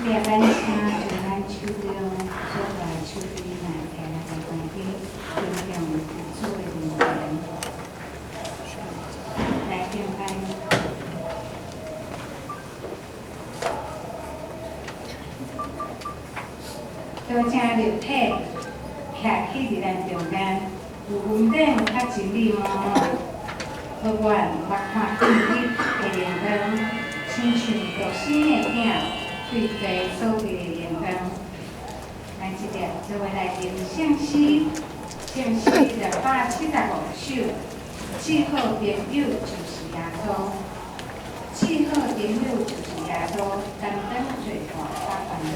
两班车就咱手中所在手机来摕来在关机，尊重所有人员。来敬拜。多请立体徛起伫咱中间，有稳定较真理满满，可愿目看见你的阳光，亲像独生的囝对地所伫的阳光。咱即个就会来吟圣诗，圣诗675首，最好朋友就是耶稣，最好朋友就是耶稣，担当罪过甲烦恼，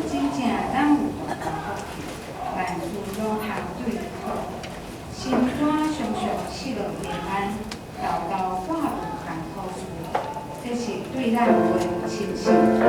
真正咱有大大福气，万事拢行对好，心肝常常失落平安，道道挂有同苦事，这是对咱有亲像。